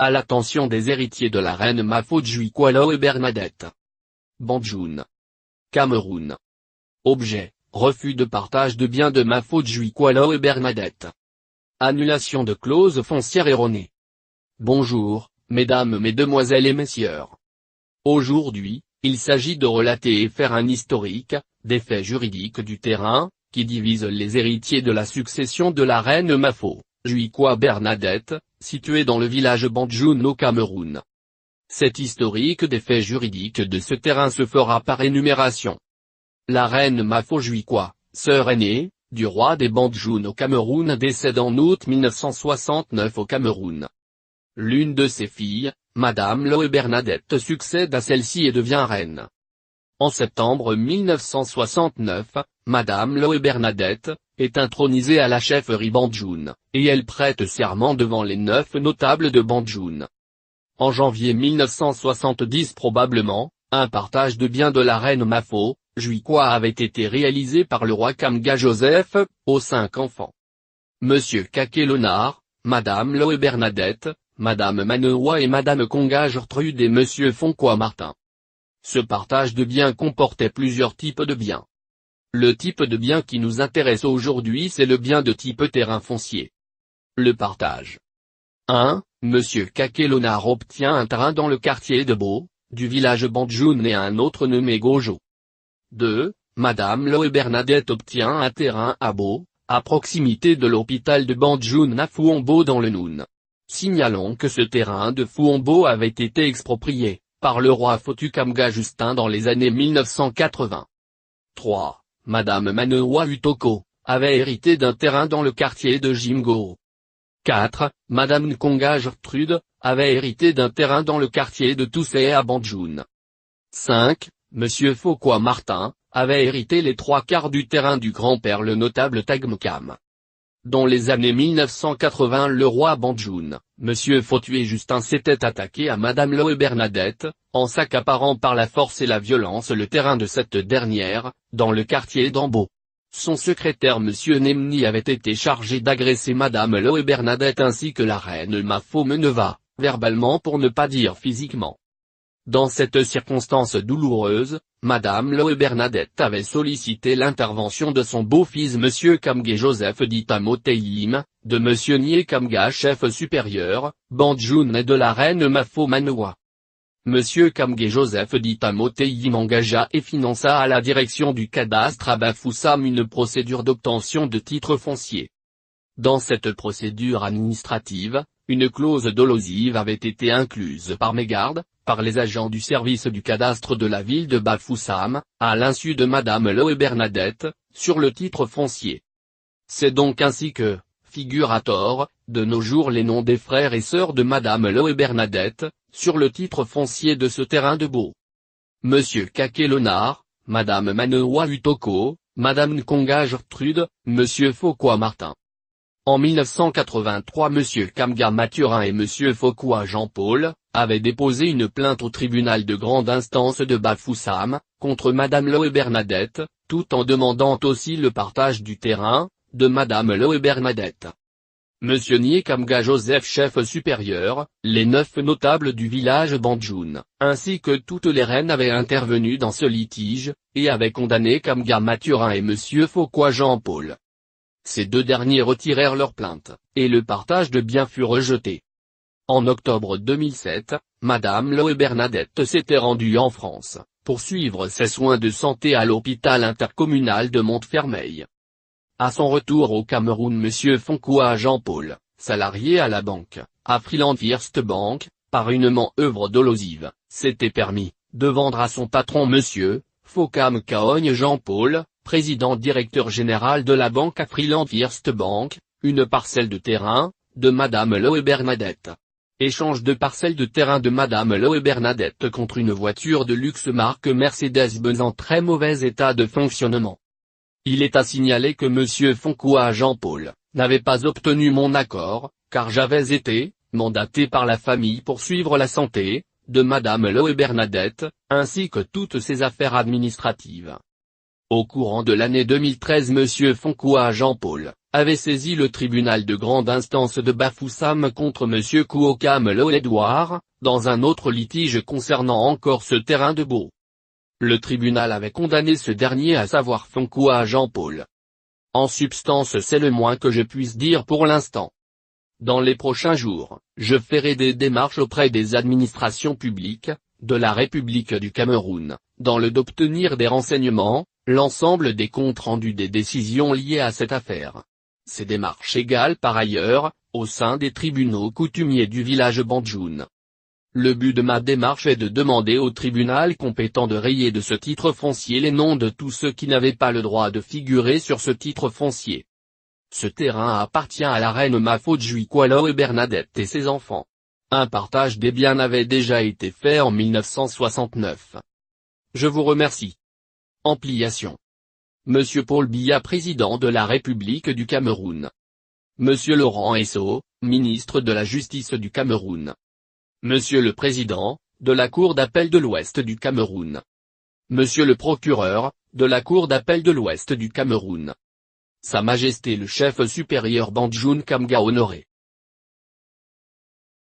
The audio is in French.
à l'attention des héritiers de la reine Mafojui Kualo et Bernadette. Banjul, Cameroun. Objet, refus de partage de biens de Mafojui Kualo et Bernadette. Annulation de clause foncière erronée. Bonjour, mesdames, mesdemoiselles et messieurs. Aujourd'hui, il s'agit de relater et faire un historique, des faits juridiques du terrain, qui divisent les héritiers de la succession de la reine Mafojui Kualo Bernadette, située dans le village Banjul au Cameroun. Cet historique des faits juridiques de ce terrain se fera par énumération. La reine Mafojui Kualo, sœur aînée, du roi des Banjul au Cameroun décède en août 1969 au Cameroun. L'une de ses filles, Madame Loé Bernadette succède à celle-ci et devient reine. En septembre 1969, Madame Loé Bernadette est intronisée à la chefferie Banjul, et elle prête serment devant les 9 notables de Banjul. En janvier 1970 probablement, un partage de biens de la reine Mafojui Kualo avait été réalisé par le roi Kamga Joseph, aux 5 enfants. Monsieur Kakelonard, Madame Loé Bernadette, Madame Manoa et Madame Konga Gertrude et Monsieur Fonkoa Martin. Ce partage de biens comportait plusieurs types de biens. Le type de bien qui nous intéresse aujourd'hui c'est le bien de type terrain foncier. Le partage. 1. Monsieur Kakelonard obtient un terrain dans le quartier de Bo, du village Banjul et un autre nommé Gojo. 2. Madame Loé Bernadette obtient un terrain à Bo, à proximité de l'hôpital de Banjul à Fouombo dans le Noun. Signalons que ce terrain de Fouombo avait été exproprié, par le roi Fotu Kamga Justin dans les années 1980. 3. Madame Manoa Utoko, avait hérité d'un terrain dans le quartier de Jimgo. 4. Madame Nkonga Gertrude, avait hérité d'un terrain dans le quartier de Toussé à Banjul. 5. Monsieur Fonkoa Martin, avait hérité les 3/4 du terrain du grand-père le notable Tagmokam. Dans les années 1980 le roi Banjul, Monsieur Fotu Justin s'était attaqué à Madame Loé Bernadette, en s'accaparant par la force et la violence le terrain de cette dernière, dans le quartier d'Ambo. Son secrétaire Monsieur Nemni avait été chargé d'agresser Madame Loé Bernadette ainsi que la reine Mafojui, verbalement pour ne pas dire physiquement. Dans cette circonstance douloureuse, Madame Loé Bernadette avait sollicité l'intervention de son beau-fils Monsieur Kamga Joseph Ditamoteyim, de Monsieur Nye Kamga chef supérieur, Banjul et de la reine Mafojui. Monsieur Kamga Joseph Ditamoteyim engagea et finança à la direction du cadastre à Bafoussam une procédure d'obtention de titres fonciers. Dans cette procédure administrative, une clause dolosive avait été incluse par mégarde, par les agents du service du cadastre de la ville de Bafoussam, à l'insu de Madame Loé Bernadette, sur le titre foncier. C'est donc ainsi que, figurent à tort, de nos jours les noms des frères et sœurs de Madame Loé Bernadette, sur le titre foncier de ce terrain de Bo. Monsieur Kakelonard, Madame Manoa Utoko, Madame Nkonga Gertrude, Monsieur Fonkoa Martin. En 1983 Monsieur Kamga Mathurin et Monsieur Fonkoa Jean-Paul, avaient déposé une plainte au tribunal de grande instance de Bafoussam, contre Madame Loé Bernadette, tout en demandant aussi le partage du terrain, de Madame Loé Bernadette. Monsieur Nye Kamga Joseph chef supérieur, les 9 notables du village Banjul, ainsi que toutes les reines avaient intervenu dans ce litige, et avaient condamné Kamga Mathurin et Monsieur Fonkoa Jean-Paul. Ces deux derniers retirèrent leur plainte, et le partage de biens fut rejeté. En octobre 2007, Madame Loé Bernadette s'était rendue en France, pour suivre ses soins de santé à l'hôpital intercommunal de Montfermeil. À son retour au Cameroun Monsieur Fonkoa Jean-Paul, salarié à la banque, Afriland First Bank, par une manœuvre dolosive, s'était permis, de vendre à son patron Monsieur Fokam Kaogne Jean-Paul, président directeur général de la banque Afriland First Bank, une parcelle de terrain, de Madame Loé Bernadette. Échange de parcelles de terrain de Madame Loé Bernadette contre une voiture de luxe marque Mercedes-Benz en très mauvais état de fonctionnement. Il est à signaler que Monsieur Fonkoa Jean-Paul n'avait pas obtenu mon accord, car j'avais été mandaté par la famille pour suivre la santé de Madame Loé Bernadette, ainsi que toutes ses affaires administratives. Au courant de l'année 2013 Monsieur Fonkoa Jean-Paul avait saisi le tribunal de grande instance de Bafoussam contre M. Kouokam Lo-Edouard, dans un autre litige concernant encore ce terrain de Beau. Le tribunal avait condamné ce dernier à savoir Fonkoua Jean-Paul. En substance, c'est le moins que je puisse dire pour l'instant. Dans les prochains jours, je ferai des démarches auprès des administrations publiques, de la République du Cameroun, dans le d'obtenir des renseignements, l'ensemble des comptes rendus des décisions liées à cette affaire. Ces démarches égales par ailleurs, au sein des tribunaux coutumiers du village Bandjoun. Le but de ma démarche est de demander au tribunal compétent de rayer de ce titre foncier les noms de tous ceux qui n'avaient pas le droit de figurer sur ce titre foncier. Ce terrain appartient à la reine Mafodjoui Kualo et Bernadette et ses enfants. Un partage des biens avait déjà été fait en 1969. Je vous remercie. Ampliation. Monsieur Paul Biya, président de la République du Cameroun. Monsieur Laurent Esso, ministre de la Justice du Cameroun. Monsieur le Président, de la Cour d'appel de l'Ouest du Cameroun. Monsieur le Procureur, de la Cour d'appel de l'Ouest du Cameroun. Sa Majesté le chef supérieur Bandjoun Kamga Honoré.